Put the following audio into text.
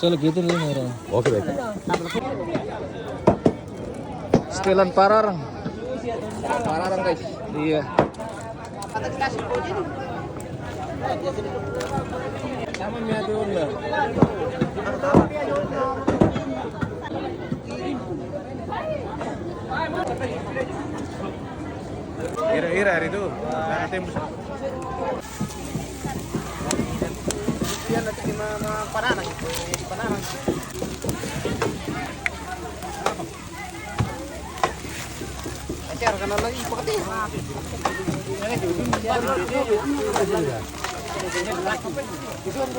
Saya lagi itu nih orang. Oke baik. Setelan Pararang. Pararang guys. Iya. Sama miado na. Ira-ira itu. Tembus. Yan natin yung mga pananang. Pananang. Asyar ka na lang ipakati. Ito ang